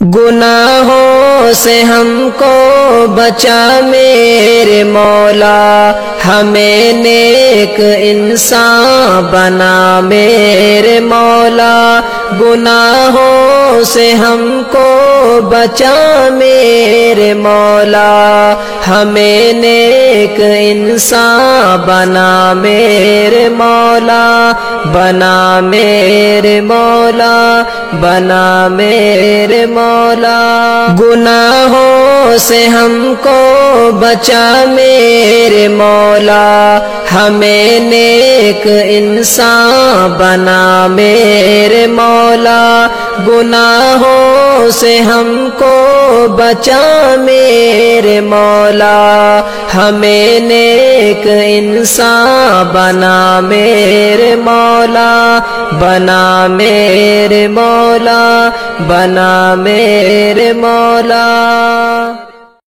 گناہوں سے ہم کو بچا میرے مولا، ہمیں نیک انسان بنا میرے مولا۔ گناہوں سے ہم کو بچا میرے مولا، ہمیں نیک انسان بنا میرے مولا، بنا میرے مولا، بنا میرے مولا۔ گناہوں سے ہم کو بچا میرے مولا، ہمیں نیک انسان بنا میرے مولا۔ گناہوں سے ہم کو بچا میرے مولا، ہمیں نیک انسان بنا میرے مولا، بنا میرے مولا، بنا میرے مولا۔